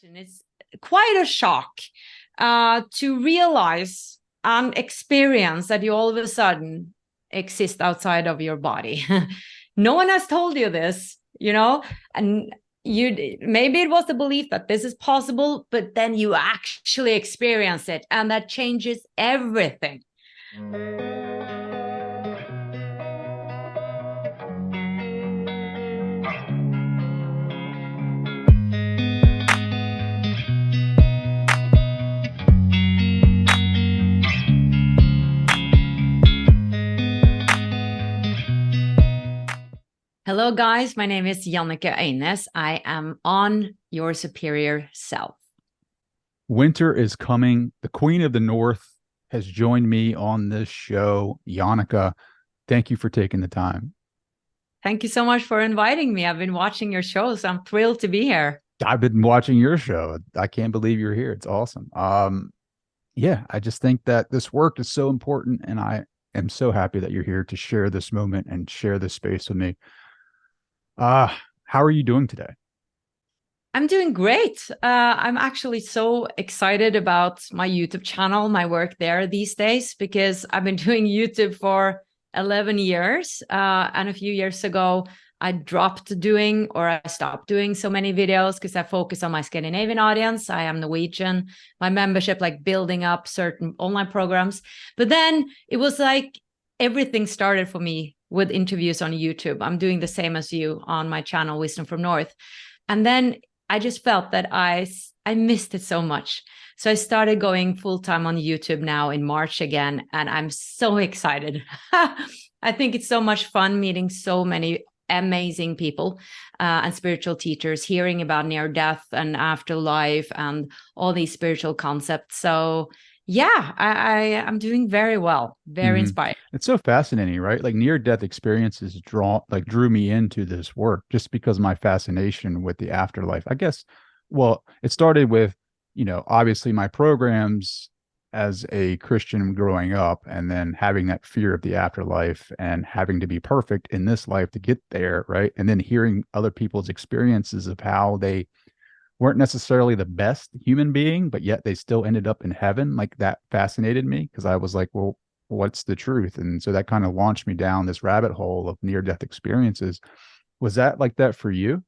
It's quite a shock to realize and experience that you all of a sudden exist outside of your body. No one has told you this, and maybe it was the belief that this is possible, but then you actually experience it, and that changes everything. Hello, guys. My name is Jannecke Øinæs. I am on your superior self. Winter is coming. The Queen of the North has joined me on this show. Jannecke, thank you for taking the time. Thank you so much for inviting me. I've been watching your show, so I'm thrilled to be here. I've been watching your show. I can't believe you're here. It's awesome. Yeah, I just think that this work is so important, and I am so happy that you're here to share this moment and share this space with me. How are you doing today? I'm doing great. I'm actually so excited about my YouTube channel, my work there these days, because I've been doing YouTube for 11 years. And a few years ago, I stopped doing so many videos because I focus on my Scandinavian audience. I am Norwegian. My membership, like building up certain online programs. But then it was like everything started for me with interviews on YouTube. I'm doing the same as you on my channel, Wisdomfromnorth. And then I just felt that I missed it so much. So I started going full-time on YouTube now in March again, and I'm so excited. I think it's so much fun meeting so many amazing people and spiritual teachers, hearing about near-death and afterlife and all these spiritual concepts. So yeah, I'm doing very well, very inspired. It's so fascinating, right? Like near-death experiences drew me into this work just because of my fascination with the afterlife. I guess, well, it started with, obviously my programs as a Christian growing up, and then having that fear of the afterlife and having to be perfect in this life to get there, right? And then hearing other people's experiences of how they weren't necessarily the best human being, but yet they still ended up in heaven. Like that fascinated me because I was like, well, what's the truth? And so that kind of launched me down this rabbit hole of near-death experiences. Was that like that for you?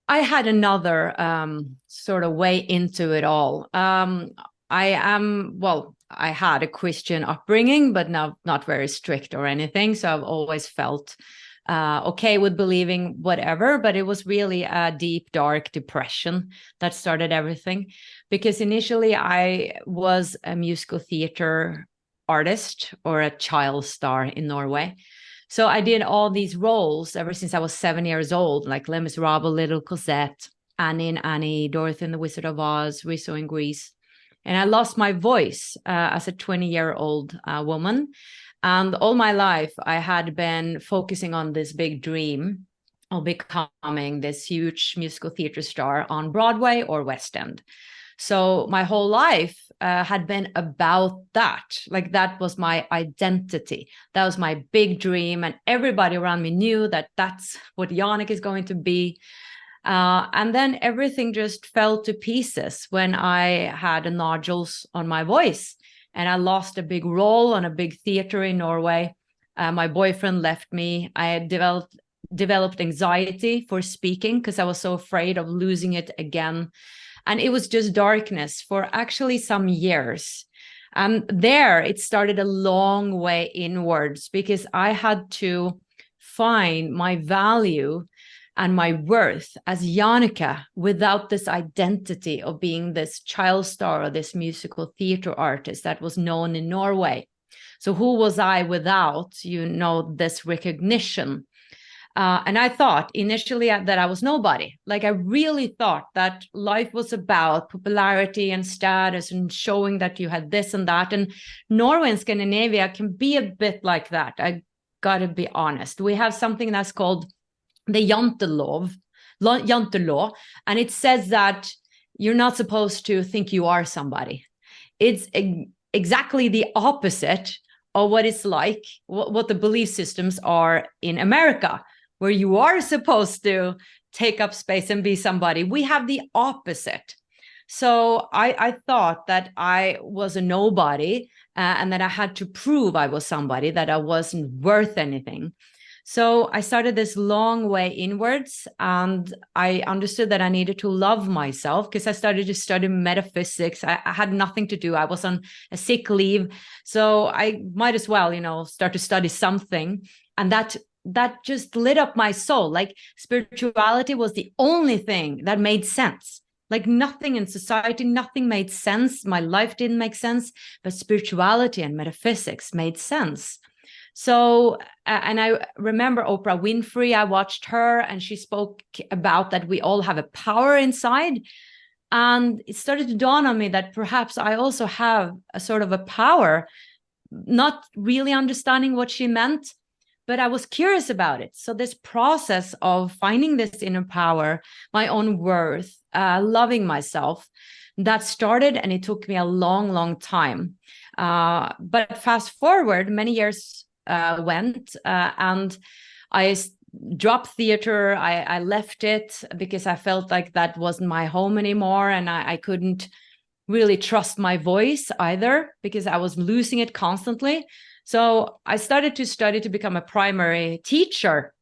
I had another sort of way into it all. I had a Christian upbringing, but not very strict or anything. So I've always felt okay with believing whatever, but it was really a deep, dark depression that started everything. Because initially I was a musical theater artist, or a child star in Norway. So I did all these roles ever since I was 7 years old, like Les Miserables, Little Cosette, Annie and Annie, Dorothy and the Wizard of Oz, Rizzo in Greece. And I lost my voice as a 20-year-old woman. And all my life, I had been focusing on this big dream of becoming this huge musical theater star on Broadway or West End. So my whole life had been about that. Like that was my identity. That was my big dream. And everybody around me knew that that's what Jannecke is going to be. And then everything just fell to pieces when I had nodules on my voice. And I lost a big role on a big theater in Norway. My boyfriend left me. I had developed anxiety for speaking because I was so afraid of losing it again. And it was just darkness for actually some years. There, it started a long way inwards because I had to find my value and my worth as Jannecke without this identity of being this child star or this musical theater artist that was known in Norway. So who was I without, this recognition? And I thought initially that I was nobody. Like I really thought that life was about popularity and status and showing that you had this and that. And Norway and Scandinavia can be a bit like that. I got to be honest. We have something that's called the Jantelov, and it says that you're not supposed to think you are somebody. It's exactly the opposite of what it's like, what the belief systems are in America, where you are supposed to take up space and be somebody. We have the opposite. So I thought that I was a nobody, and that I had to prove I was somebody, that I wasn't worth anything. So I started this long way inwards, and I understood that I needed to love myself, because I started to study metaphysics. I had nothing to do. I was on a sick leave. So I might as well, start to study something. And that just lit up my soul. Like, spirituality was the only thing that made sense. Like, nothing in society, nothing made sense. My life didn't make sense, but spirituality and metaphysics made sense. So, and I remember Oprah Winfrey, I watched her, and she spoke about that we all have a power inside. And it started to dawn on me that perhaps I also have a sort of a power, not really understanding what she meant, but I was curious about it. So this process of finding this inner power, my own worth, loving myself, that started, and it took me a long, long time. But fast forward, many years went, and I dropped theater. I left it because I felt like that wasn't my home anymore, and I couldn't really trust my voice either, because I was losing it constantly. So I started to study to become a primary teacher,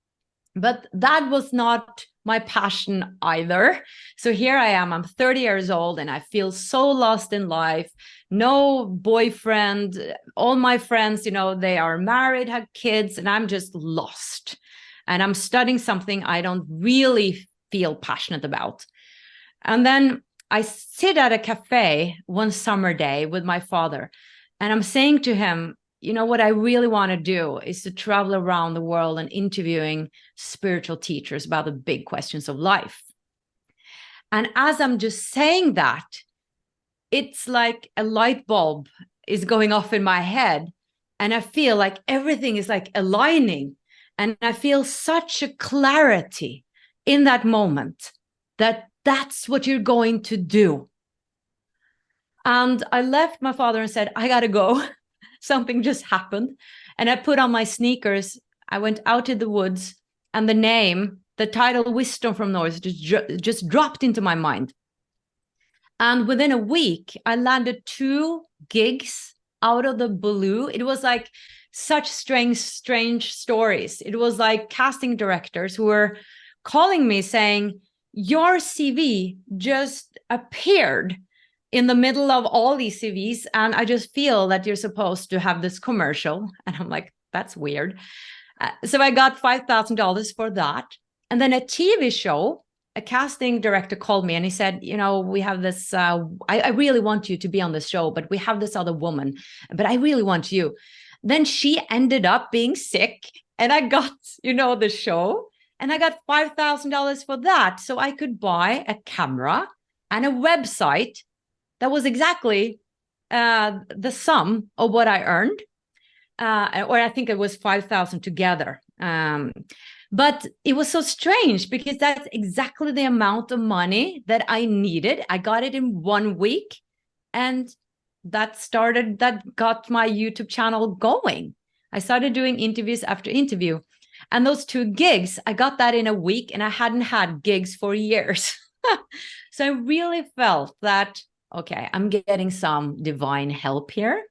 but that was not my passion either. So here I am, I'm 30 years old, and I feel so lost in life. No boyfriend, all my friends, they are married, have kids, and I'm just lost. And I'm studying something I don't really feel passionate about. And then I sit at a cafe one summer day with my father, and I'm saying to him, what I really want to do is to travel around the world and interviewing spiritual teachers about the big questions of life. And as I'm just saying that, it's like a light bulb is going off in my head, and I feel like everything is like aligning, and I feel such a clarity in that moment that that's what you're going to do. And I left my father and said, I gotta go. Something just happened. And I put on my sneakers. I went out to the woods, and the title Wisdomfromnorth just dropped into my mind. And within a week, I landed 2 gigs out of the blue. It was like such strange stories. It was like casting directors who were calling me saying, your CV just appeared in the middle of all these CVs, and I just feel that you're supposed to have this commercial. And I'm like, that's weird. So I got $5,000 for that. And then a TV show, a casting director called me, and he said, we have this, I really want you to be on this show, but we have this other woman, but I really want you. Then she ended up being sick, and I got, the show, and I got $5,000 for that. So I could buy a camera and a website that was exactly the sum of what I earned, or I think it was 5,000 together. But it was so strange, because that's exactly the amount of money that I needed. I got it in 1 week, and that got my YouTube channel going. I started doing interviews after interview, and those 2 gigs, I got that in a week, and I hadn't had gigs for years. So I really felt that, okay, I'm getting some divine help here.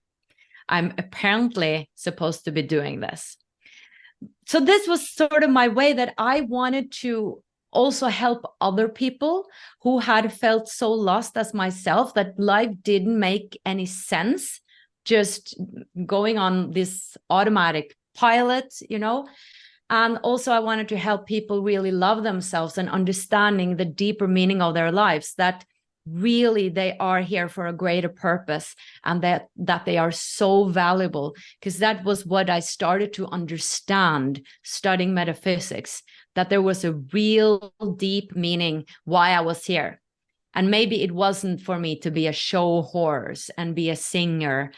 I'm apparently supposed to be doing this. So this was sort of my way, that I wanted to also help other people who had felt so lost as myself, that life didn't make any sense, just going on this automatic pilot, And also I wanted to help people really love themselves and understanding the deeper meaning of their lives, that really they are here for a greater purpose, and that they are so valuable. Because that was what I started to understand studying metaphysics, that there was a real deep meaning why I was here. And maybe it wasn't for me to be a show horse and be a singer.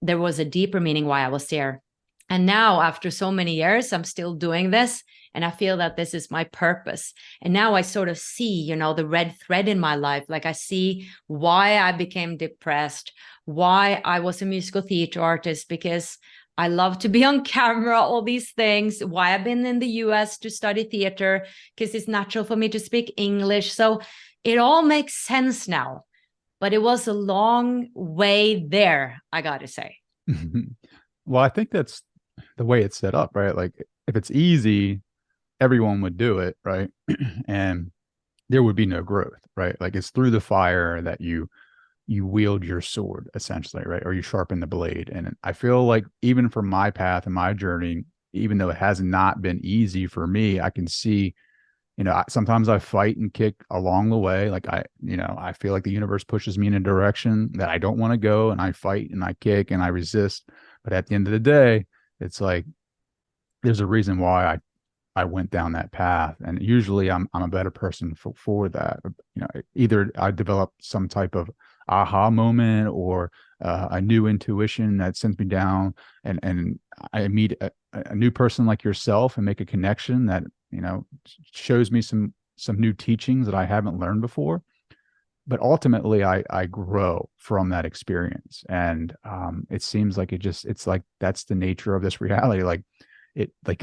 There was a deeper meaning why I was here. And now, after so many years, I'm still doing this, and I feel that this is my purpose. And now I sort of see, the red thread in my life. Like, I see why I became depressed, why I was a musical theater artist, because I love to be on camera, all these things, why I've been in the US to study theater, because it's natural for me to speak English. So it all makes sense now, but it was a long way there, I gotta say. Well, I think that's the way it's set up, right? Like if it's easy, everyone would do it, right? And there would be no growth, right? Like it's through the fire that you wield your sword, essentially, right? Or you sharpen the blade. And I feel like even for my path and my journey, even though it has not been easy for me, I can see, sometimes I fight and kick along the way. Like I feel like the universe pushes me in a direction that I don't want to go, and I fight and I kick and I resist. But at the end of the day, it's like there's a reason why I went down that path, and usually I'm a better person for that. Either I develop some type of aha moment or a new intuition that sends me down, and I meet a new person like yourself and make a connection that shows me some new teachings that I haven't learned before. But ultimately, I grow from that experience, and it seems like it's like that's the nature of this reality. Like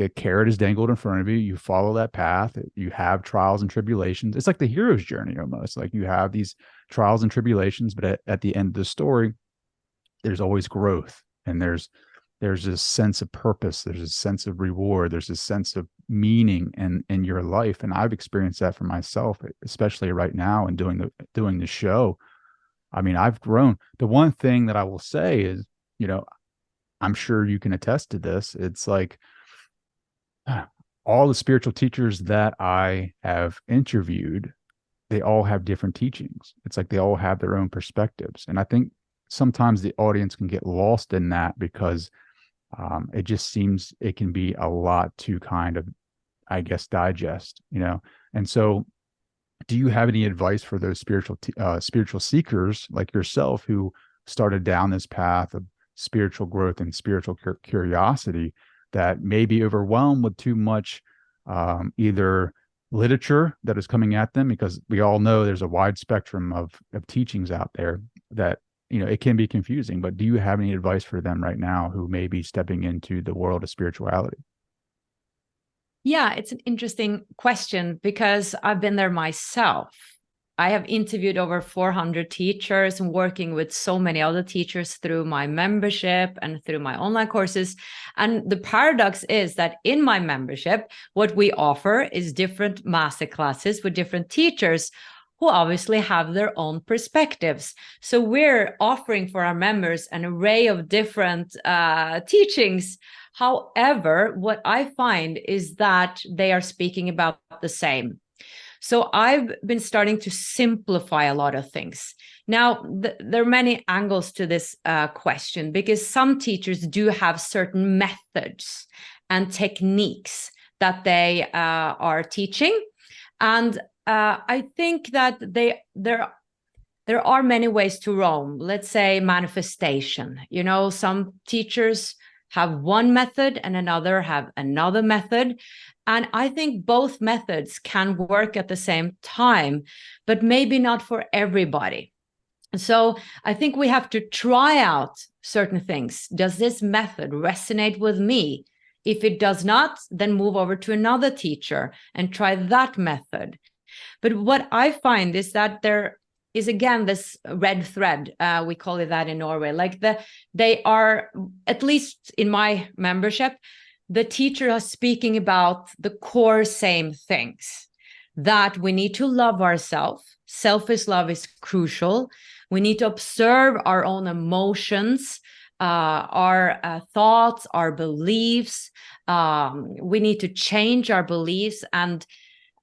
a carrot is dangled in front of you. You follow that path. You have trials and tribulations. It's like the hero's journey almost. Like you have these trials and tribulations, but at the end of the story, there's always growth, and there's this sense of purpose. There's a sense of reward. There's a sense of meaning in your life. And I've experienced that for myself, especially right now and doing the show. I mean, I've grown. The one thing that I will say is, I'm sure you can attest to this. It's like all the spiritual teachers that I have interviewed, they all have different teachings. It's like they all have their own perspectives. And I think sometimes the audience can get lost in that because it just seems it can be a lot to kind of, I guess, digest, And so do you have any advice for those spiritual seekers like yourself who started down this path of spiritual growth and spiritual curiosity that may be overwhelmed with too much either literature that is coming at them? Because we all know there's a wide spectrum of teachings out there that, it can be confusing. But do you have any advice for them right now who may be stepping into the world of spirituality? Yeah, it's an interesting question because I've been there myself. I have interviewed over 400 teachers and working with so many other teachers through my membership and through my online courses. And the paradox is that in my membership, what we offer is different masterclasses with different teachers who obviously have their own perspectives. So we're offering for our members an array of different teachings. However, what I find is that they are speaking about the same. So I've been starting to simplify a lot of things. Now, there are many angles to this question because some teachers do have certain methods and techniques that they are teaching. And I think that there are many ways to roam. Let's say manifestation. Some teachers have one method and another have another method. And I think both methods can work at the same time, but maybe not for everybody. So I think we have to try out certain things. Does this method resonate with me? If it does not, then move over to another teacher and try that method. But what I find is that there is, again, this red thread. We call it that in Norway. Like they are, at least in my membership, the teacher is speaking about the core same things, that we need to love ourselves. Selfish love is crucial. We need to observe our own emotions, our thoughts, our beliefs. We need to change our beliefs. And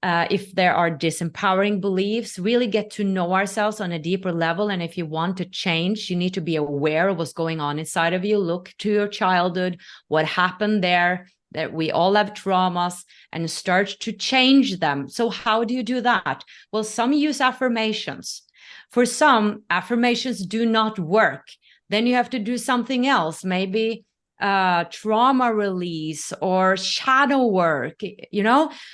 if there are disempowering beliefs, really get to know ourselves on a deeper level. And if you want to change, you need to be aware of what's going on inside of you. Look to your childhood, what happened there, that we all have traumas, and start to change them. So how do you do that? Well, some use affirmations. For some, affirmations do not work. Then you have to do something else, maybe trauma release or shadow work,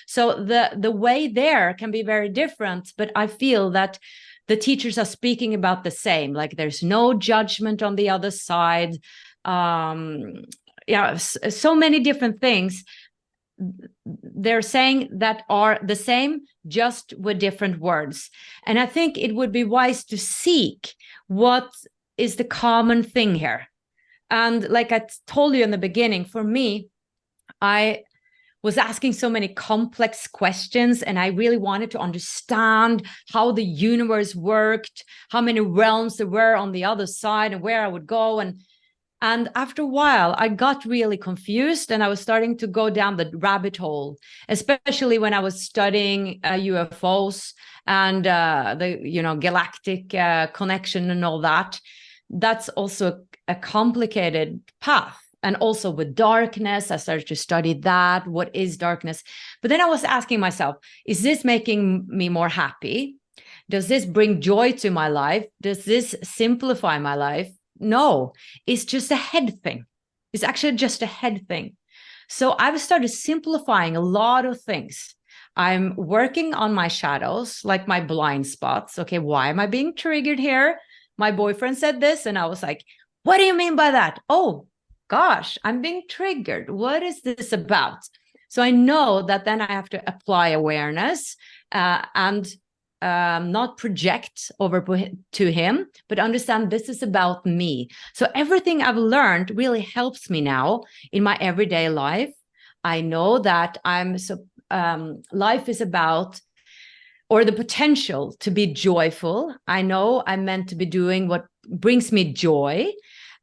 so the way there can be very different. But I feel that the teachers are speaking about the same, like there's no judgment on the other side. so many different things they're saying that are the same, just with different words. And I think it would be wise to seek what is the common thing here. And like I told you in the beginning, for me, I was asking so many complex questions, and I really wanted to understand how the universe worked, how many realms there were on the other side, and where I would go. And after a while, I got really confused, and I was starting to go down the rabbit hole, especially when I was studying UFOs and the galactic connection and all that. That's also a complicated path. And also with darkness, I started to study that. What is darkness? But then I was asking myself, is this making me more happy? Does this bring joy to my life? Does this simplify my life? No, it's just a head thing. It's actually just a head thing. So I've started simplifying a lot of things. I'm working on my shadows, like my blind spots. Okay, why am I being triggered here? My boyfriend said this, and I was like, what do you mean by that? Oh, gosh, I'm being triggered. What is this about? So I know that then I have to apply awareness and not project over to him, but understand this is about me. So everything I've learned really helps me now in my everyday life. I know that life is about, or the potential to be joyful. I know I'm meant to be doing what brings me joy.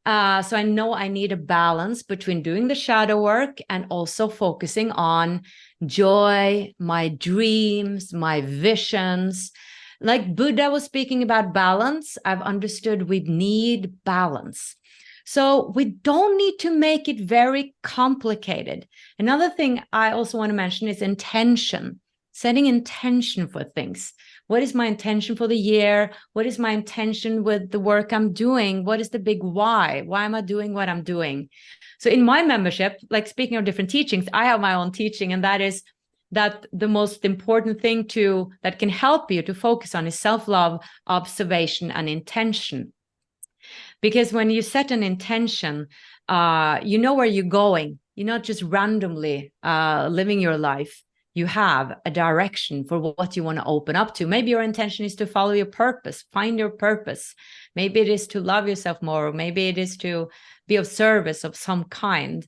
So I know I need a balance between doing the shadow work and also focusing on joy, my dreams, my visions. Like Buddha was speaking about balance, I've understood we need balance. So we don't need to make it very complicated. Another thing I also want to mention is intention, setting intention for things. What is my intention for the year? What is my intention with the work I'm doing? What is the big why? Why am I doing what I'm doing? So in my membership, like speaking of different teachings, I have my own teaching, and that is that the most important thing that can help you to focus on is self-love, observation, and intention. Because when you set an intention, you know where you're going. You're not just randomly living your life. You have a direction for what you want to open up to. Maybe your intention is to follow your purpose, find your purpose. Maybe it is to love yourself more, or maybe it is to be of service of some kind.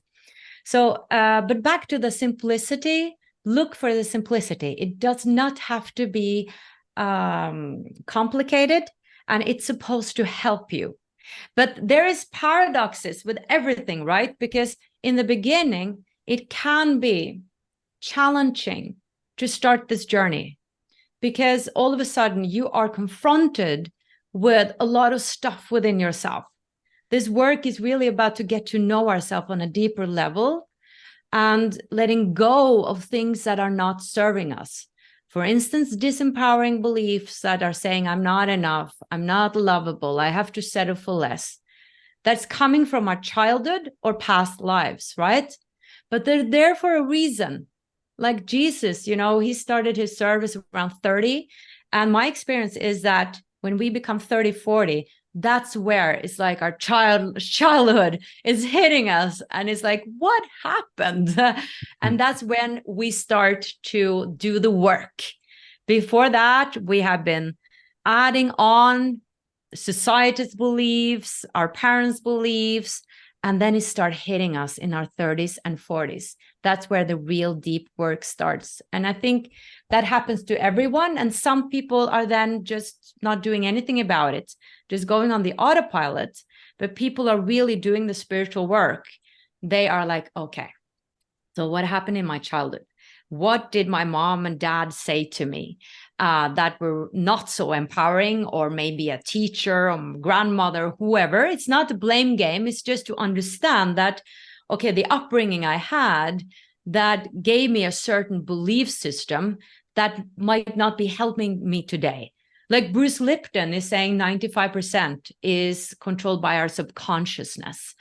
So, but back to the simplicity, look for the simplicity. It does not have to be complicated, and it's supposed to help you. But there is paradoxes with everything, right? Because in the beginning, it can be challenging to start this journey, because all of a sudden you are confronted with a lot of stuff within yourself. This work is really about to get to know ourselves on a deeper level and letting go of things that are not serving us. For instance, disempowering beliefs that are saying, I'm not enough, I'm not lovable, I have to settle for less. That's coming from our childhood or past lives, right? But they're there for a reason. Like Jesus, he started his service around 30. And my experience is that when we become 30, 40, that's where it's like our childhood is hitting us. And it's like, what happened? And that's when we start to do the work. Before that, we have been adding on society's beliefs, our parents' beliefs, and then it starts hitting us in our 30s and 40s. That's where the real deep work starts. And I think that happens to everyone. And some people are then just not doing anything about it, just going on the autopilot. But people are really doing the spiritual work. They are like, okay, so what happened in my childhood? What did my mom and dad say to me that were not so empowering, or maybe a teacher or grandmother, whoever? It's not a blame game. It's just to understand that, okay, the upbringing I had that gave me a certain belief system that might not be helping me today. Like Bruce Lipton is saying 95% is controlled by our subconsciousness.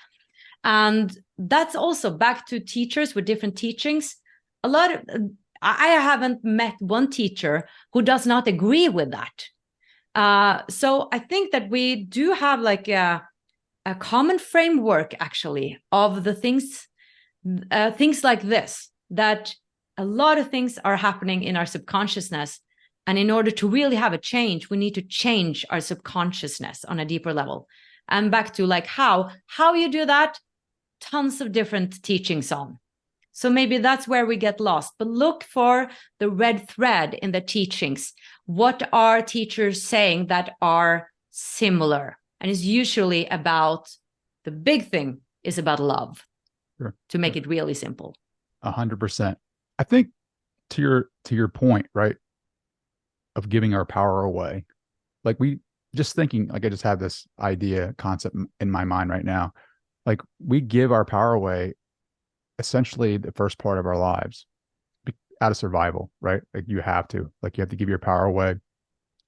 And that's also back to teachers with different teachings. I haven't met one teacher who does not agree with that. So I think that we do have like a a common framework actually of the things like this, that a lot of things are happening in our subconsciousness. And in order to really have a change, we need to change our subconsciousness on a deeper level. And back to like how you do that, tons of different teachings on. So maybe that's where we get lost. But look for the red thread in the teachings. What are teachers saying that are similar? And it's usually about, the big thing is about love. Sure. To make it really simple. 100%. I think to your point, right, of giving our power away, like we just thinking, like I just have this concept in my mind right now. Like we give our power away essentially the first part of our lives out of survival, right? Like you have to give your power away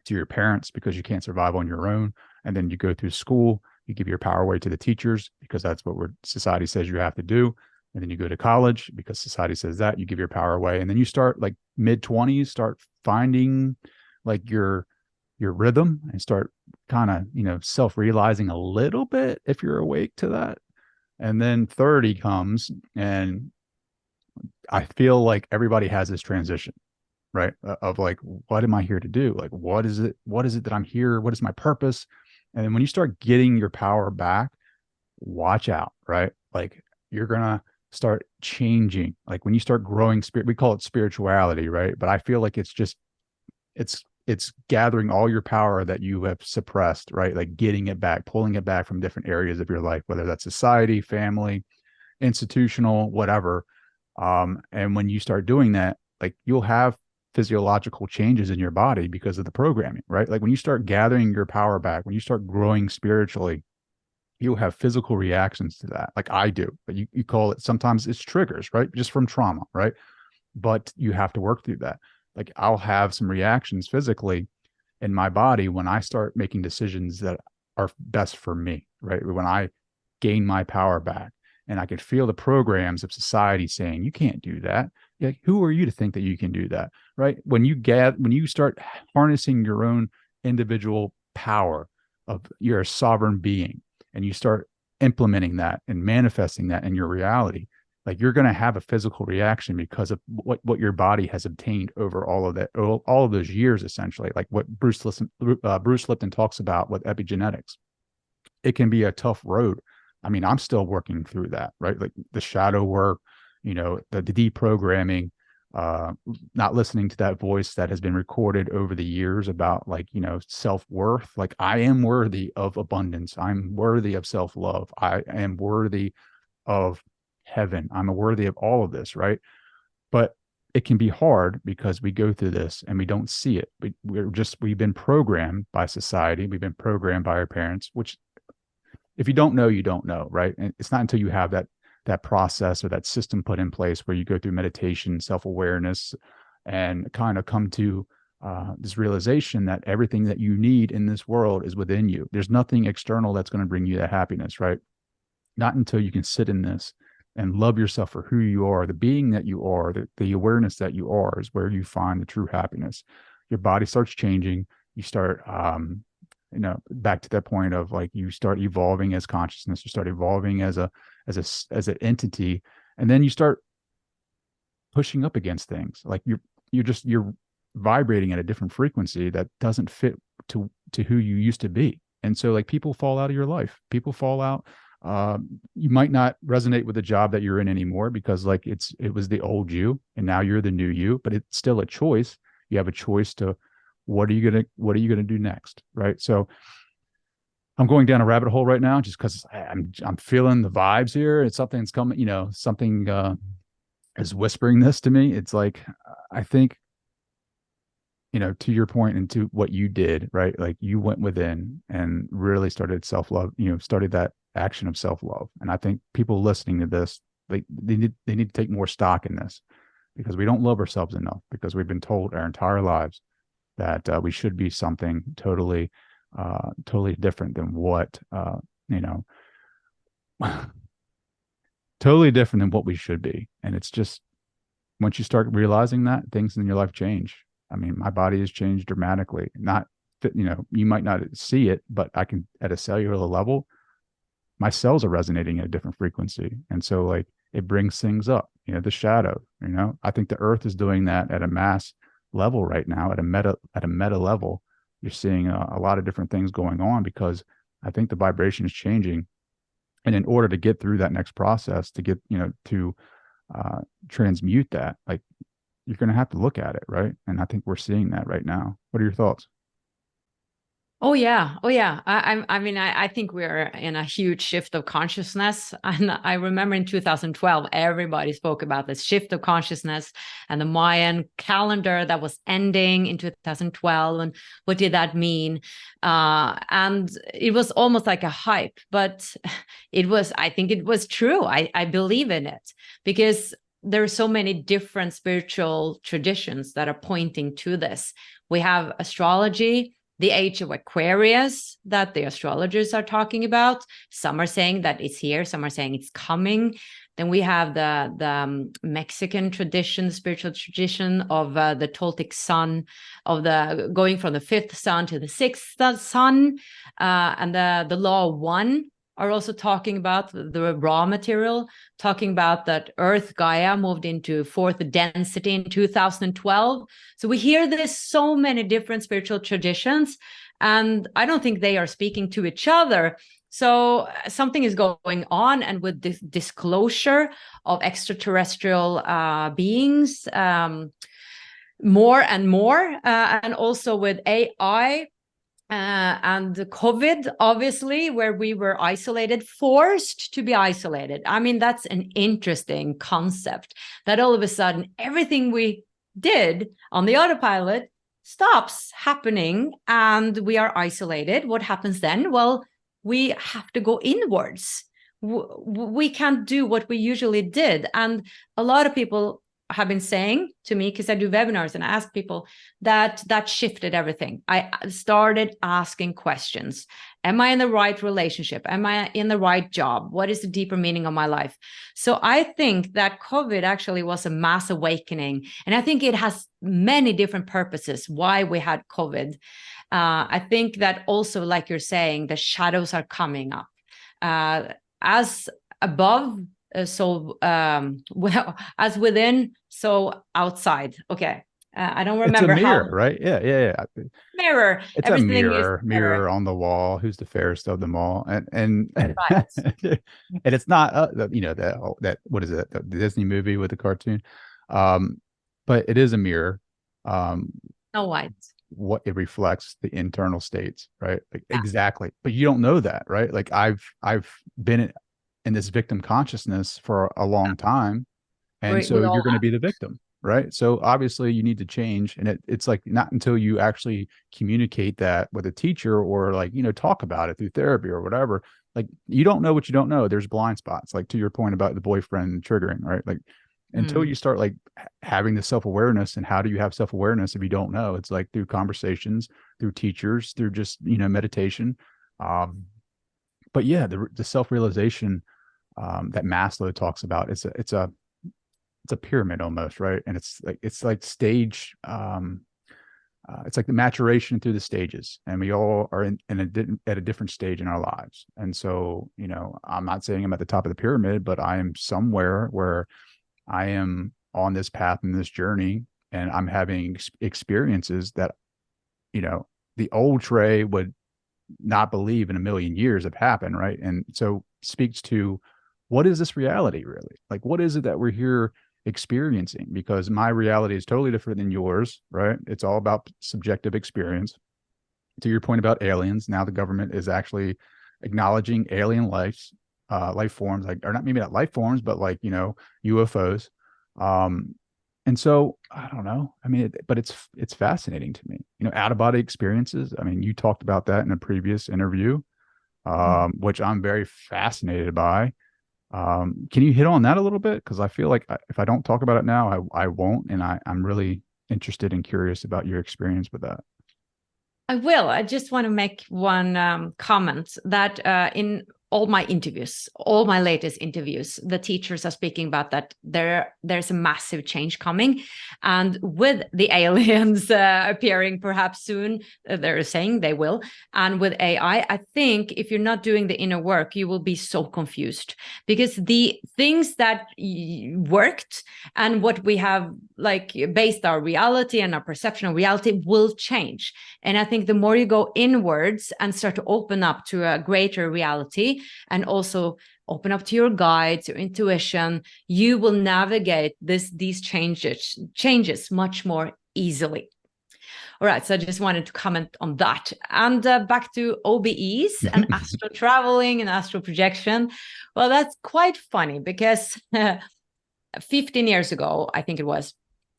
to your parents because you can't survive on your own. And then you go through school, you give your power away to the teachers because that's what society says you have to do. And then you go to college because society says that, you give your power away. And then you start like mid-20s, start finding like your rhythm and start kind of, self-realizing a little bit if you're awake to that. And then 30 comes, and I feel like everybody has this transition, right? Of like, what am I here to do? Like, what is it that I'm here? What is my purpose? And then when you start getting your power back, watch out, right? Like you're going to start changing. Like when you start growing spirit, we call it spirituality, right? But I feel like it's gathering all your power that you have suppressed, right? Like getting it back, pulling it back from different areas of your life, whether that's society, family, institutional, whatever. And when you start doing that, like you'll have physiological changes in your body because of the programming, right? Like when you start gathering your power back, when you start growing spiritually, you'll have physical reactions to that. Like I do, but you call it, sometimes it's triggers, right? Just from trauma, right? But you have to work through that. Like I'll have some reactions physically in my body when I start making decisions that are best for me, right? When I gain my power back and I can feel the programs of society saying, you can't do that. Like, who are you to think that you can do that, right? When you start harnessing your own individual power of you're a sovereign being and you start implementing that and manifesting that in your reality, like you're going to have a physical reaction because of what your body has obtained over all of those years, essentially, like what Bruce Lipton talks about with epigenetics. It can be a tough road. I mean, I'm still working through that, right? Like the shadow work, the deprogramming, not listening to that voice that has been recorded over the years about like, self-worth. Like I am worthy of abundance. I'm worthy of self-love. I am worthy of heaven. I'm worthy of all of this, right? But it can be hard because we go through this and we don't see it. We've been programmed by society. We've been programmed by our parents, which if you don't know, you don't know, right? And it's not until you have that process or that system put in place where you go through meditation, self-awareness, and kind of come to this realization that everything that you need in this world is within you. There's nothing external that's going to bring you that happiness, right? Not until you can sit in this and love yourself for who you are, the being that you are, the awareness that you are is where you find the true happiness. Your body starts changing. You start, back to that point of like, you start evolving as consciousness, you start evolving as an entity, and then you start pushing up against things. Like you're vibrating at a different frequency that doesn't fit to who you used to be. And so like people fall out of your life, people fall out. You might not resonate with the job that you're in anymore because like it was the old you and now you're the new you, but it's still a choice. You have a choice to what are you gonna do next, right? So I'm going down a rabbit hole right now just because I'm feeling the vibes here. It's something's coming, something is whispering this to me. It's like I think, to your point and to what you did, right? Like you went within and really started self-love, started that action of self-love. And I think people listening to this, they need to take more stock in this because we don't love ourselves enough because we've been told our entire lives that we should be something totally different than what, totally different than what we should be. And it's just, once you start realizing that, things in your life change. I mean, my body has changed dramatically. Not, you might not see it, but I can, at a cellular level, my cells are resonating at a different frequency. And so like it brings things up, you know, the shadow, you know, I think the earth is doing that at a mass level right now, at a meta level. You're seeing a lot of different things going on because I think the vibration is changing. And in order to get through that next process, to get, you know, to transmute that, like you're going to have to look at it, right? And I think we're seeing that right now. What are your thoughts? Oh yeah, oh yeah. I mean, I think we're in a huge shift of consciousness, and I remember in 2012, everybody spoke about this shift of consciousness and the Mayan calendar that was ending in 2012, and what did that mean? And it was almost like a hype, but it was. I think it was true. I believe in it because there are so many different spiritual traditions that are pointing to this. We have astrology, the age of Aquarius that the astrologers are talking about. Some are saying that it's here, some are saying it's coming. Then we have the Mexican tradition, the spiritual tradition of the Toltec sun, of the going from the fifth sun to the sixth sun, and the law of one are also talking about the raw material, talking about that Earth Gaia moved into fourth density in 2012. So we hear this so many different spiritual traditions, and I don't think they are speaking to each other. So something is going on, and with this disclosure of extraterrestrial beings, more and more, and also with AI, and the COVID, obviously, where we were isolated, forced to be isolated. I mean, that's an interesting concept that all of a sudden everything we did on the autopilot stops happening and we are isolated. What happens then? Well, we have to go inwards. We can't do what we usually did. And a lot of people have been saying to me, because I do webinars and I ask people, that shifted everything. I started asking questions. Am I in the right relationship? Am I in the right job? What is the deeper meaning of my life? So I think that COVID actually was a mass awakening. And I think it has many different purposes why we had COVID. I think that also, like you're saying, the shadows are coming up. As above, well, as within, so outside. Okay. I don't remember. It's a mirror, right? Yeah. Mirror. It's Everything a is mirror on the wall. Who's the fairest of them all? And right. and it's not, you know, that what is it? The Disney movie with the cartoon. But it is a mirror. No white. What it reflects the internal states, right? Like Yeah. exactly. But you don't know that, right? Like I've been in this victim consciousness for a long time, and so We you're all going to have. be the victim, right? So obviously you need to change, and it's like not until you actually communicate that with a teacher or like, you know, talk about it through therapy or whatever. Like you don't know what you don't know. There's blind spots, like to your point about the boyfriend triggering, right? Like until you start like having the self-awareness. And how do you have self-awareness if you don't know? It's like through conversations, through teachers, through just, you know, meditation. But yeah, the self-realization that Maslow talks about, it's a pyramid almost, right? And it's like stage, it's like the maturation through the stages, and we all are at a different stage in our lives. And so, you know, I'm not saying I'm at the top of the pyramid, but I am somewhere where I am on this path and this journey, and I'm having experiences that, you know, the old Trey would not believe in a million years have happened, right? And so speaks to, what is this reality really? Like, what is it that we're here experiencing? Because my reality is totally different than yours, right? It's all about subjective experience. To your point about aliens, now the government is actually acknowledging alien life forms, like, or not, maybe not life forms, but like, you know, UFOs. And so I don't know. I mean, but it's fascinating to me, you know, out of body experiences. I mean, you talked about that in a previous interview, which I'm very fascinated by. Can you hit on that a little bit? Because I feel like if I don't talk about it now, I won't. And I'm really interested and curious about your experience with that. I will. I just want to make one comment that in all my interviews, all my latest interviews, the teachers are speaking about that there's a massive change coming. And with the aliens appearing perhaps soon, they're saying they will. And with AI, I think if you're not doing the inner work, you will be so confused, because the things that worked and what we have like based our reality and our perception of reality will change. And I think the more you go inwards and start to open up to a greater reality, and also open up to your guides, your intuition, you will navigate these changes much more easily. All right, so I just wanted to comment on that. And back to OBEs and astral traveling and astral projection. Well, that's quite funny, because 15 years ago, I think it was,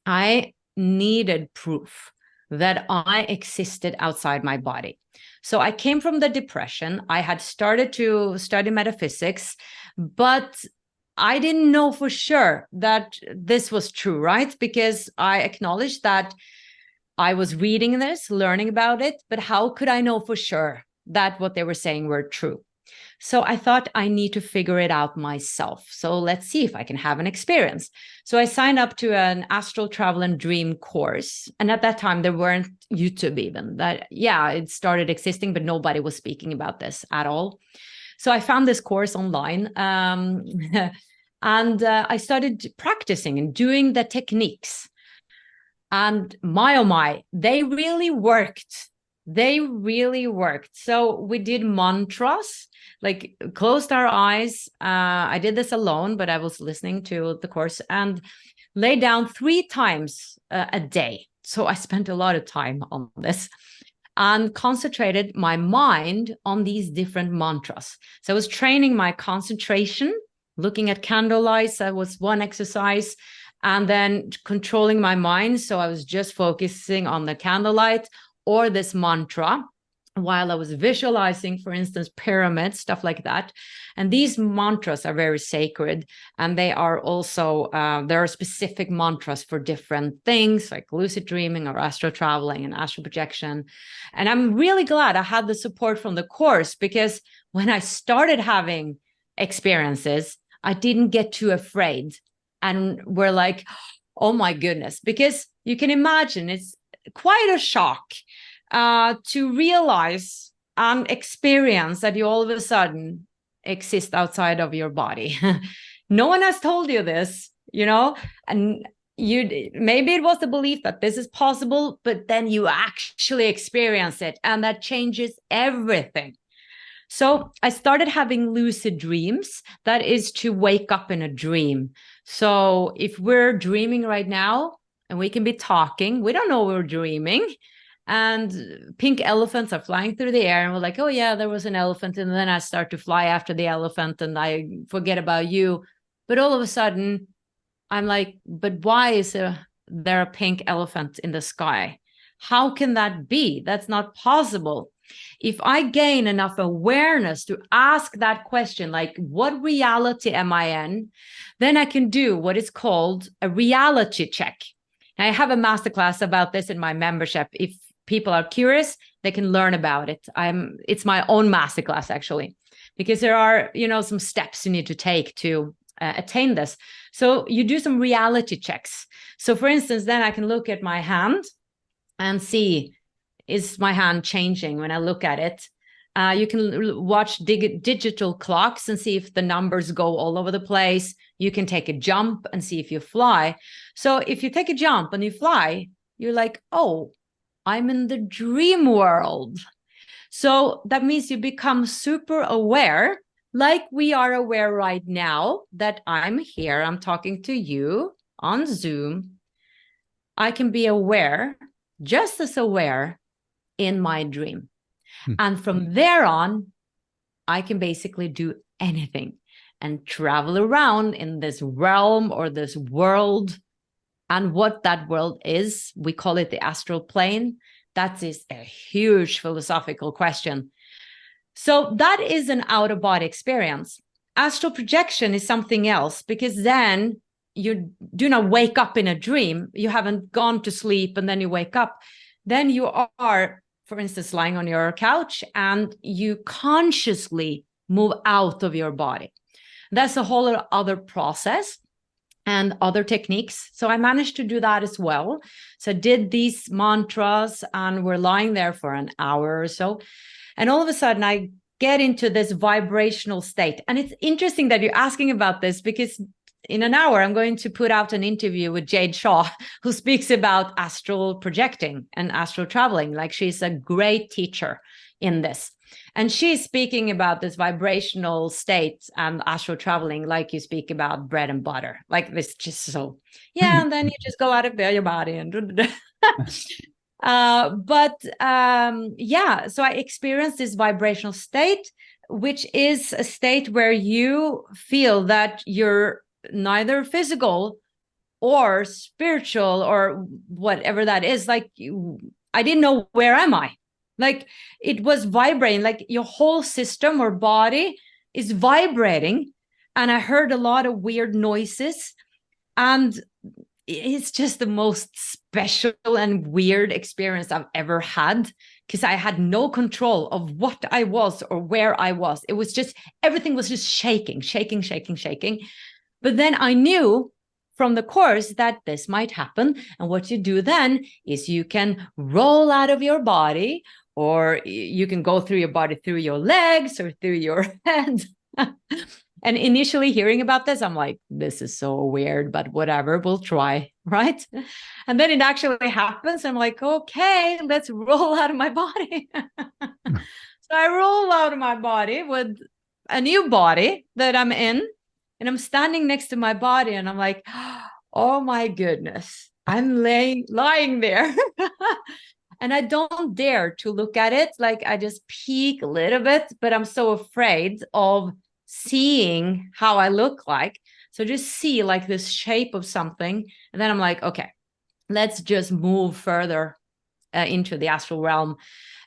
I needed proof that I existed outside my body. So I came from the depression. I had started to study metaphysics, but I didn't know for sure that this was true, right? Because I acknowledged that I was reading this, learning about it, but how could I know for sure that what they were saying were true? So I thought I need to figure it out myself. So let's see if I can have an experience. So I signed up to an astral travel and dream course. And at that time, there weren't YouTube even. That, yeah, it started existing, but nobody was speaking about this at all. So I found this course online. And I started practicing and doing the techniques. And my, oh my, they really worked. They really worked. So we did mantras, like closed our eyes. I did this alone, but I was listening to the course, and lay down 3 times a day. So I spent a lot of time on this and concentrated my mind on these different mantras. So I was training my concentration, looking at candlelights. That was one exercise. And then controlling my mind. So I was just focusing on the candlelight or this mantra while I was visualizing, for instance, pyramids, stuff like that. And these mantras are very sacred. And they are also, there are specific mantras for different things, like lucid dreaming or astral traveling and astral projection. And I'm really glad I had the support from the course, because when I started having experiences, I didn't get too afraid. And we're like, oh my goodness, because you can imagine it's quite a shock to realize and experience that you all of a sudden exist outside of your body. No one has told you this, you know, and maybe it was the belief that this is possible, but then you actually experience it, and that changes everything. So I started having lucid dreams. That is to wake up in a dream. So if we're dreaming right now and we can be talking, we don't know we're dreaming. And pink elephants are flying through the air, and we're like, oh yeah, there was an elephant. And then I start to fly after the elephant and I forget about you. But all of a sudden I'm like, but why is there a pink elephant in the sky? How can that be? That's not possible. If I gain enough awareness to ask that question, like, what reality am I in? Then I can do what is called a reality check. And I have a masterclass about this in my membership. If people are curious, they can learn about it. It's my own masterclass, actually, because there are, some steps you need to take to attain this. So you do some reality checks. So for instance, then I can look at my hand and see, is my hand changing when I look at it? You can watch digital clocks and see if the numbers go all over the place. You can take a jump and see if you fly. So if you take a jump and you fly, you're like, oh, I'm in the dream world. So that means you become super aware, like we are aware right now that I'm here, I'm talking to you on Zoom. I can be aware, just as aware, in my dream. And from there on, I can basically do anything and travel around in this realm or this world. And what that world is, we call it the astral plane. That is a huge philosophical question. So that is an out-of-body experience. Astral projection is something else, because then you do not wake up in a dream. You haven't gone to sleep and then you wake up. Then you are, for instance, lying on your couch and you consciously move out of your body. That's a whole other process and other techniques. So I managed to do that as well. So I did these mantras and we're lying there for an hour or so. And all of a sudden I get into this vibrational state. And it's interesting that you're asking about this, because in an hour, I'm going to put out an interview with Jade Shaw, who speaks about astral projecting and astral traveling. Like, she's a great teacher in this. And she's speaking about this vibrational state and astral traveling, like you speak about bread and butter. Like, this just so, yeah, and then you just go out of your body and yeah, so I experienced this vibrational state, which is a state where you feel that you're neither physical or spiritual or whatever that is. Like, I didn't know, where am I? Like, it was vibrating, like your whole system or body is vibrating. And I heard a lot of weird noises, and it's just the most special and weird experience I've ever had, because I had no control of what I was or where I was. It was just, everything was just shaking. But then I knew from the course that this might happen. And what you do then is you can roll out of your body, or you can go through your body, through your legs or through your head. And initially hearing about this, I'm like, this is so weird, but whatever, we'll try, right? And then it actually happens. I'm like, okay, let's roll out of my body. So I roll out of my body with a new body that I'm in, and I'm standing next to my body, and I'm like, oh my goodness, I'm lying there. And I don't dare to look at it. Like, I just peek a little bit, but I'm so afraid of seeing how I look like. So just see like this shape of something. And then I'm like, okay, let's just move further into the astral realm.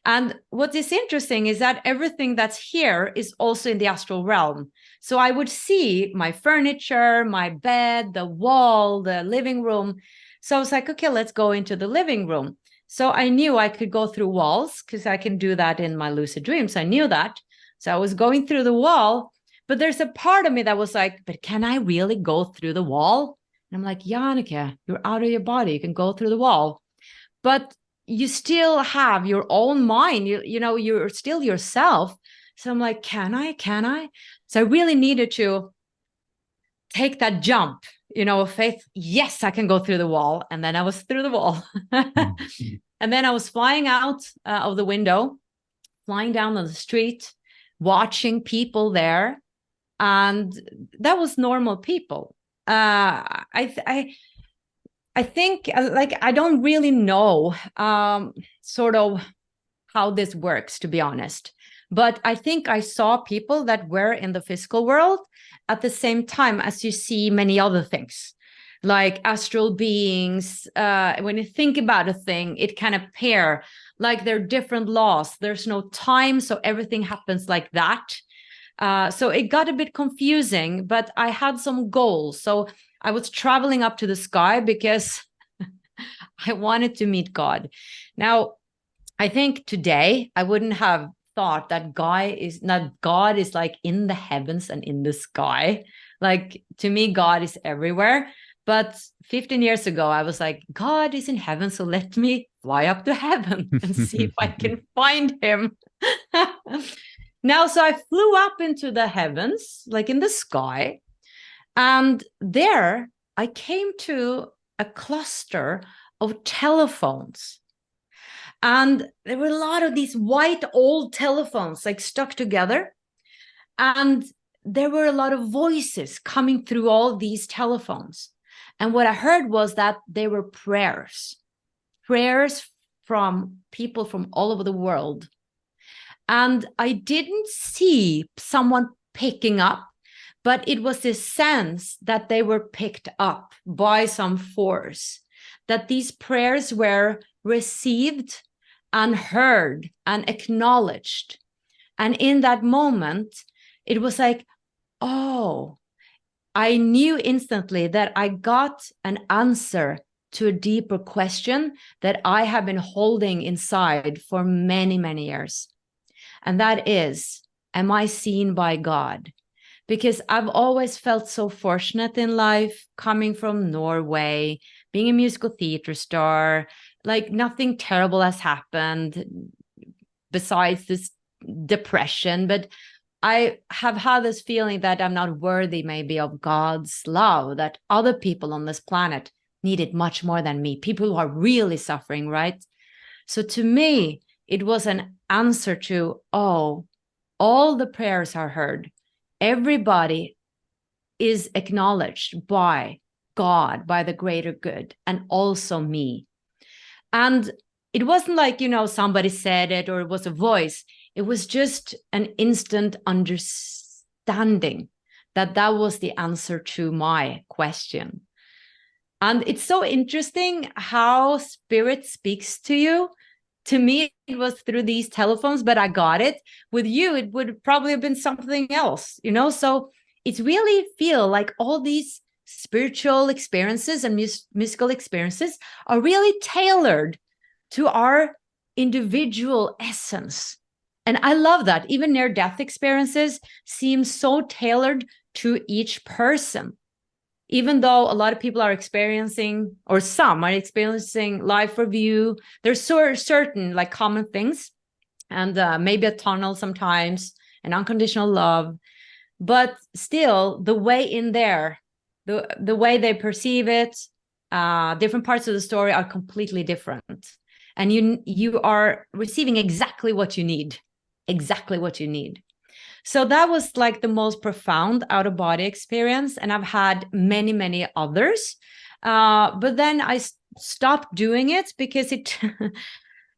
And what is interesting is that everything that's here is also in the astral realm. So I would see my furniture, my bed, the wall, the living room. So I was like, okay, let's go into the living room. So I knew I could go through walls, because I can do that in my lucid dreams. I knew that. So I was going through the wall, but there's a part of me that was like, but can I really go through the wall? And I'm like, Jannecke, you're out of your body. You can go through the wall. But you still have your own mind. You know, you're still yourself. So I'm like, can I? So I really needed to take that jump, you know, of faith. Yes, I can go through the wall. And then I was through the wall. And then I was flying out of the window, flying down on the street, watching people there. And that was normal people. I think, like, I don't really know sort of how this works, to be honest. But I think I saw people that were in the physical world at the same time as you see many other things, like astral beings. When you think about a thing, it can appear like there are different laws. There's no time, so everything happens like that. So it got a bit confusing, but I had some goals. So I was traveling up to the sky because I wanted to meet God. Now, I think today I wouldn't have thought that God is like in the heavens and in the sky. Like, to me, God is everywhere. But 15 years ago, I was like, God is in heaven, so let me fly up to heaven and see if I can find him. Now, so I flew up into the heavens, like in the sky. And there I came to a cluster of telephones. And there were a lot of these white old telephones, like stuck together. And there were a lot of voices coming through all these telephones. And what I heard was that they were prayers from people from all over the world. And I didn't see someone picking up, but it was this sense that they were picked up by some force, that these prayers were received and heard and acknowledged. And in that moment, it was like, oh, I knew instantly that I got an answer to a deeper question that I have been holding inside for many, many years. And that is, am I seen by God? Because I've always felt so fortunate in life, coming from Norway, being a musical theater star, like nothing terrible has happened besides this depression. But I have had this feeling that I'm not worthy maybe of God's love, that other people on this planet need it much more than me, people who are really suffering, right? So to me, it was an answer to, oh, all the prayers are heard. Everybody is acknowledged by God, by the greater good, and also me. And it wasn't like, somebody said it or it was a voice. It was just an instant understanding that that was the answer to my question. And it's so interesting how spirit speaks to you. To me, it was through these telephones, but I got it. With you, it would probably have been something else, So it's really feel like all these spiritual experiences and mystical experiences are really tailored to our individual essence. And I love that. Even near-death experiences seem so tailored to each person. Even though a lot of people are experiencing, or some are experiencing life review, there's certain like common things, and maybe a tunnel sometimes, and unconditional love. But still, the way in there, the way they perceive it, different parts of the story are completely different. And you are receiving exactly what you need. So that was like the most profound out-of-body experience. And I've had many, many others. But then I stopped doing it because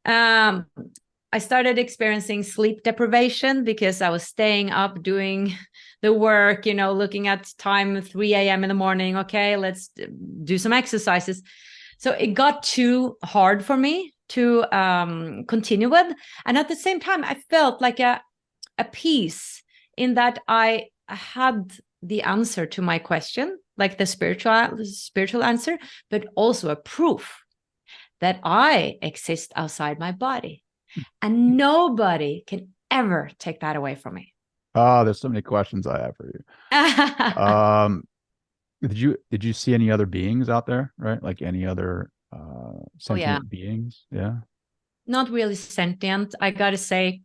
I started experiencing sleep deprivation because I was staying up doing the work, looking at time 3 a.m. in the morning. Okay, let's do some exercises. So it got too hard for me to continue with. And at the same time, I felt like a peace in that I had the answer to my question, like the spiritual answer, but also a proof that I exist outside my body. And nobody can ever take that away from me. Oh, there's so many questions I have for you. Did you see any other beings out there, right? Like any other sentient beings? Yeah. Not really sentient, I gotta say.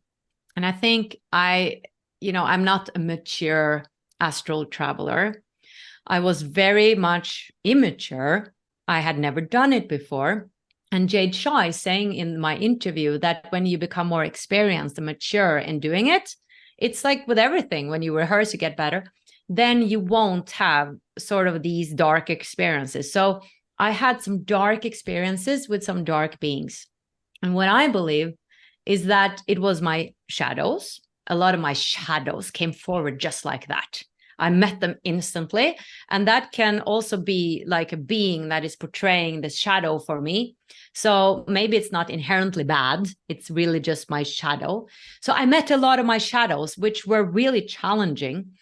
And I think I'm not a mature astral traveler. I was very much immature. I had never done it before. And Jade Shaw is saying in my interview that when you become more experienced and mature in doing it, it's like with everything, when you rehearse, you get better, then you won't have sort of these dark experiences. So I had some dark experiences with some dark beings. And what I believe is that it was my shadows. A lot of my shadows came forward just like that. I met them instantly. And that can also be like a being that is portraying the shadow for me. So maybe it's not inherently bad. It's really just my shadow. So I met a lot of my shadows, which were really challenging.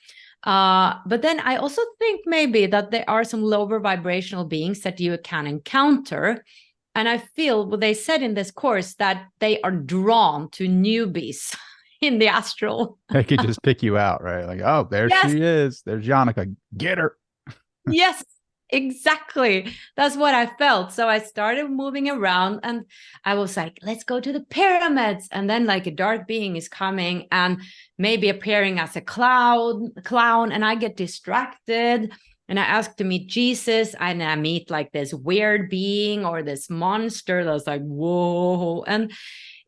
But then I also think maybe that there are some lower vibrational beings that you can encounter. And I feel what they said in this course, that they are drawn to newbies in the astral. They could just pick you out, right? Like, oh, there she is. There's Jannecke. Get her. Yes, exactly. That's what I felt. So I started moving around and I was like, let's go to the pyramids. And then like a dark being is coming and maybe appearing as a clown, and I get distracted. And I ask to meet Jesus, and I meet like this weird being or this monster that's like, whoa. And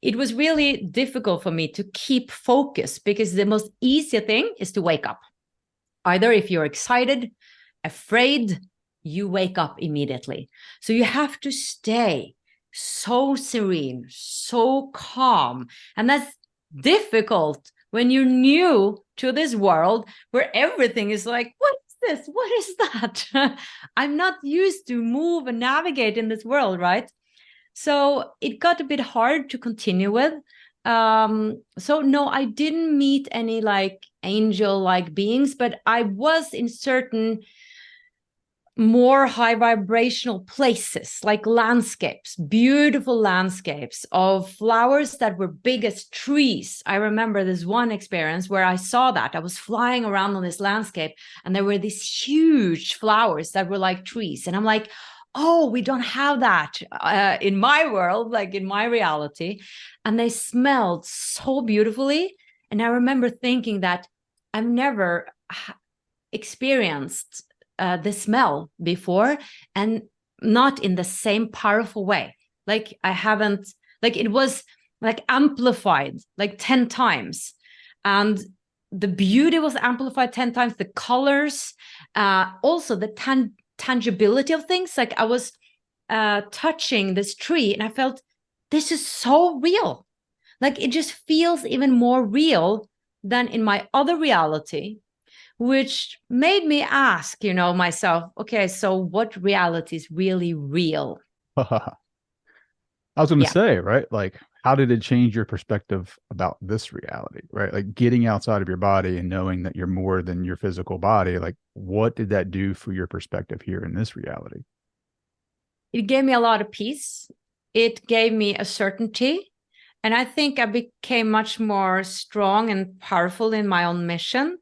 it was really difficult for me to keep focus, because the most easy thing is to wake up. Either if you're excited, afraid, you wake up immediately. So you have to stay so serene, so calm. And that's difficult when you're new to this world where everything is like, what is this? What is that? I'm not used to move and navigate in this world, right? So it got a bit hard to continue with. So no, I didn't meet any like angel-like beings, but I was in certain more high vibrational places, like landscapes, beautiful landscapes of flowers that were big as trees. I remember this one experience where I saw that. I was flying around on this landscape and there were these huge flowers that were like trees. And I'm like, oh, we don't have that in my world, like in my reality. And they smelled so beautifully. And I remember thinking that I've never experienced the smell before, and not in the same powerful way. Like I haven't, like it was like amplified like 10 times. And the beauty was amplified 10 times, the colors, also the tangibility of things. Like I was touching this tree and I felt this is so real. Like it just feels even more real than in my other reality, which made me ask, myself, okay, so what reality is really real? I was going to say, right? Like, how did it change your perspective about this reality, right? Like getting outside of your body and knowing that you're more than your physical body. Like, what did that do for your perspective here in this reality? It gave me a lot of peace. It gave me a certainty. And I think I became much more strong and powerful in my own mission,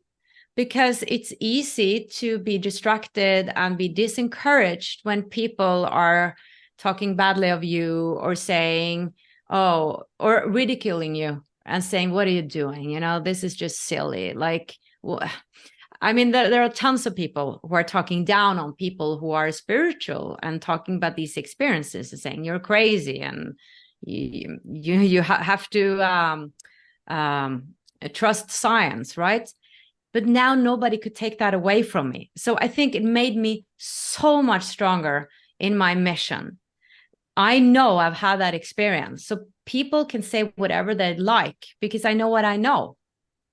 because it's easy to be distracted and be disencouraged when people are talking badly of you or saying, oh, or ridiculing you and saying, what are you doing? This is just silly. Like, I mean, there are tons of people who are talking down on people who are spiritual and talking about these experiences and saying you're crazy and you have to trust science, right? But now nobody could take that away from me. So I think it made me so much stronger in my mission. I know I've had that experience. So people can say whatever they like because I know what I know.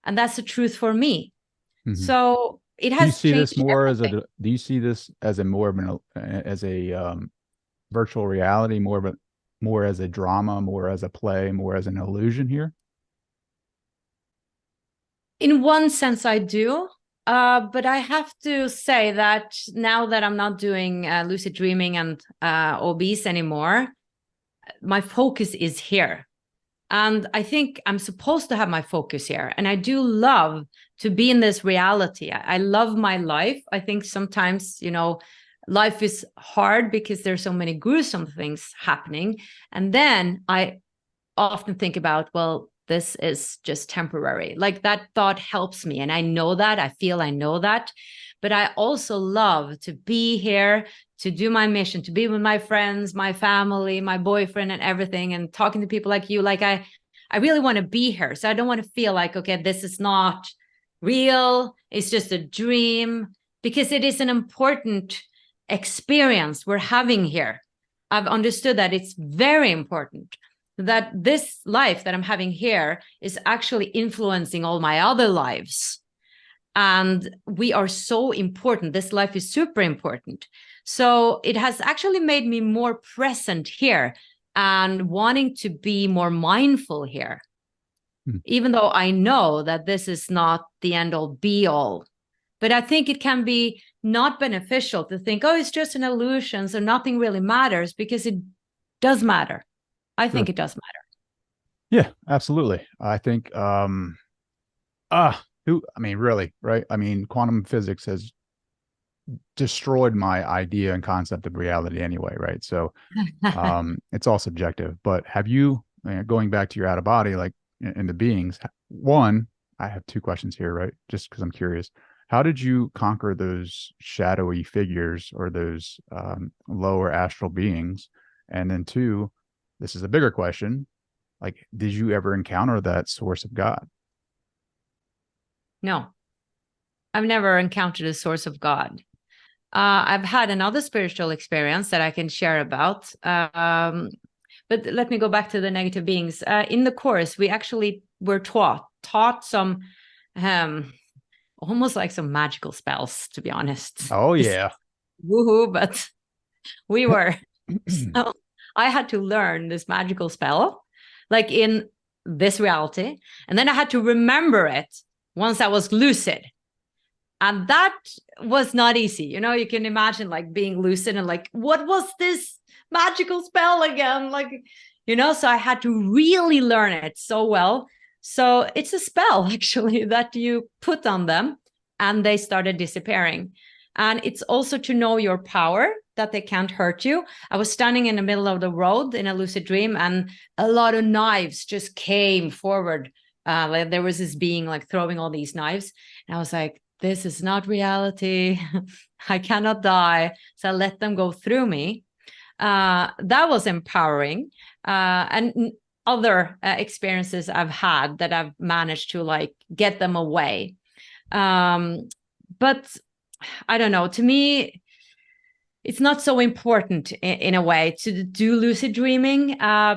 And that's the truth for me. Mm-hmm. So it has do you see changed this more everything. do you see this as a more of a virtual reality, more as a drama, more as a play, more as an illusion here? In one sense, I do. But I have to say that now that I'm not doing lucid dreaming and OBEs anymore, my focus is here. And I think I'm supposed to have my focus here. And I do love to be in this reality. I love my life. I think sometimes, life is hard because there's so many gruesome things happening. And then I often think about, well, this is just temporary. Like that thought helps me. And I know that, I know that. But I also love to be here, to do my mission, to be with my friends, my family, my boyfriend and everything, and talking to people like you. Like I really want to be here. So I don't want to feel like, okay, this is not real. It's just a dream, because it is an important experience we're having here. I've understood that it's very important, that this life that I'm having here is actually influencing all my other lives. And we are so important. This life is super important. So it has actually made me more present here and wanting to be more mindful here, even though I know that this is not the end all be all. But I think it can be not beneficial to think, oh, it's just an illusion, so nothing really matters, because it does matter. I think it does matter. Yeah, absolutely. I think, really, right? I mean, quantum physics has destroyed my idea and concept of reality anyway, right? So, it's all subjective. But have you, going back to your out of body, like in the beings, one, I have two questions here, right? Just because I'm curious. How did you conquer those shadowy figures or those lower astral beings? And then two, this is a bigger question. Like, did you ever encounter that source of God? No, I've never encountered a source of God. I've had another spiritual experience that I can share about. But let me go back to the negative beings. In the course, we actually were taught some almost like some magical spells, to be honest. Oh, yeah. Woohoo, but we were. So I had to learn this magical spell, like in this reality. And then I had to remember it once I was lucid. And that was not easy. You know, you can imagine like being lucid and like, what was this magical spell again? Like, you know, so I had to really learn it so well. So it's a spell actually that you put on them and they started disappearing. And it's also to know your power, that they can't hurt you. I was standing in the middle of the road in a lucid dream and a lot of knives just came forward. Like there was this being like throwing all these knives. And I was like, this is not reality. I cannot die. So I let them go through me. That was empowering. And other experiences I've had that I've managed to like get them away. But I don't know, to me, it's not so important in a way to do lucid dreaming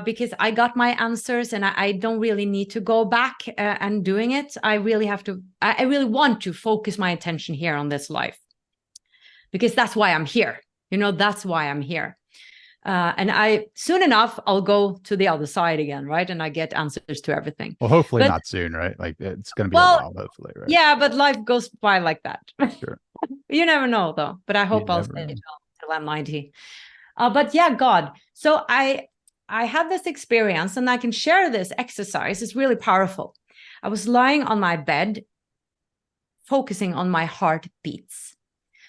because I got my answers and I don't really need to go back and doing it. I really want to focus my attention here on this life because that's why I'm here. You know, that's why I'm here. And soon enough, I'll go to the other side again, right? And I get answers to everything. Well, hopefully not soon, right? Like it's going to be a while, hopefully, right? Yeah, but life goes by like that. Sure. You never know, though. But I hope I'll stay till I'm 90. But yeah, God. So I had this experience, and I can share this exercise. It's really powerful. I was lying on my bed, focusing on my heartbeats.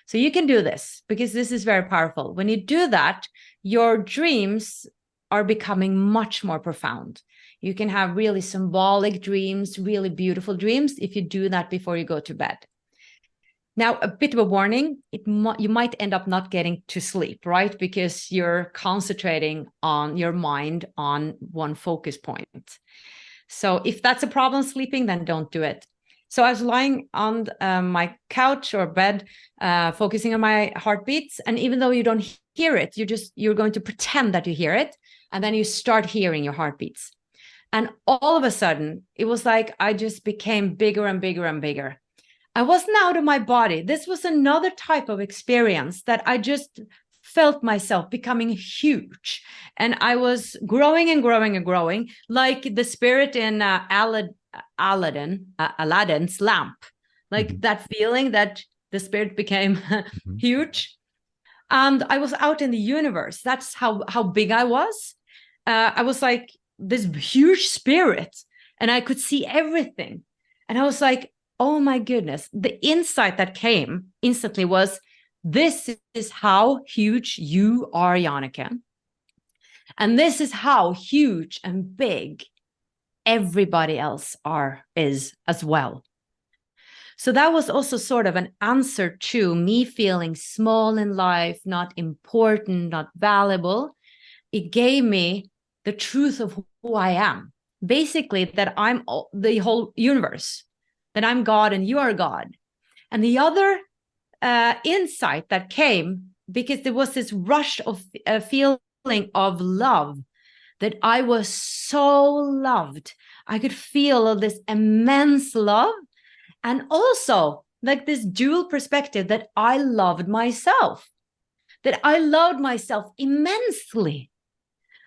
So you can do this because this is very powerful. When you do that, your dreams are becoming much more profound. You can have really symbolic dreams, really beautiful dreams if you do that before you go to bed. Now, a bit of a warning, you might end up not getting to sleep, right? Because you're concentrating on your mind on one focus point. So if that's a problem sleeping, then don't do it. So I was lying on my couch or bed, focusing on my heartbeats. And even though you don't hear it, you're going to pretend that you hear it. And then you start hearing your heartbeats. And all of a sudden, it was like I just became bigger and bigger and bigger. I wasn't out of my body. This was another type of experience that I just felt myself becoming huge. And I was growing and growing and growing, like the spirit in Aladdin's lamp. Like that feeling that the spirit became huge. And I was out in the universe. That's how big I was. I was like this huge spirit, and I could see everything. And I was like, oh my goodness, the insight that came instantly was, this is how huge you are, Jannecke. And this is how huge and big everybody else is as well. So that was also sort of an answer to me feeling small in life, not important, not valuable. It gave me the truth of who I am. Basically, that I'm the whole universe, that I'm God and you are God. And the other insight that came, because there was this rush of feeling of love, that I was so loved. I could feel this immense love. And also like this dual perspective that I loved myself, that I loved myself immensely.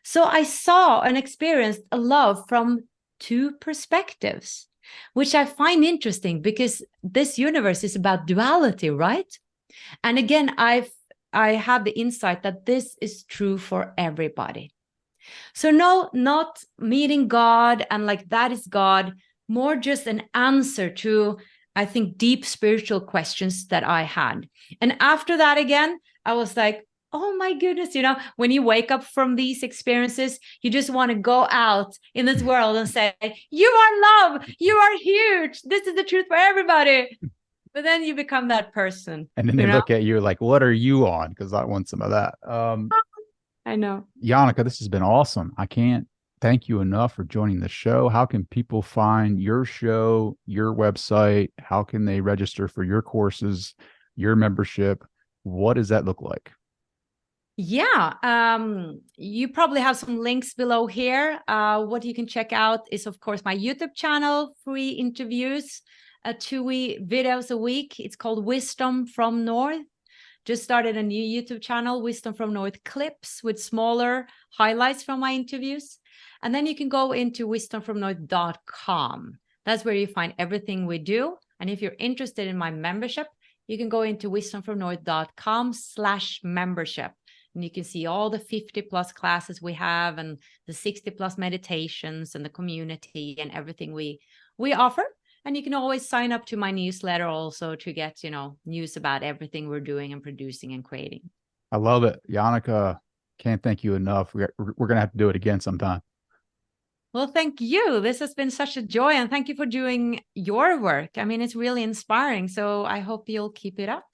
So I saw and experienced a love from two perspectives, which I find interesting because this universe is about duality, right? And again, I have the insight that this is true for everybody. So no, not meeting God and like that is God, more just an answer to, I think, deep spiritual questions that I had. And after that, again, I was like, oh my goodness, you know, when you wake up from these experiences, you just want to go out in this world and say, you are love, you are huge, this is the truth for everybody. But then you become that person. And then they look at you like, what are you on? Because I want some of that. I know. Jannecke, this has been awesome. I can't thank you enough for joining the show. How can people find your show, your website? How can they register for your courses, your membership? What does that look like? Yeah, you probably have some links below here. What you can check out is, of course, my YouTube channel, free interviews, 2 videos a week. It's called Wisdom from North. Just started a new YouTube channel, Wisdom from North clips with smaller highlights from my interviews. And then you can go into wisdomfromnorth.com. That's where you find everything we do. And if you're interested in my membership, you can go into wisdomfromnorth.com/membership. And you can see all the 50 plus classes we have and the 60 plus meditations and the community and everything we offer. And you can always sign up to my newsletter also to get, news about everything we're doing and producing and creating. I love it. Jannecke, can't thank you enough. We're going to have to do it again sometime. Well, thank you. This has been such a joy. And thank you for doing your work. I mean, it's really inspiring. So I hope you'll keep it up.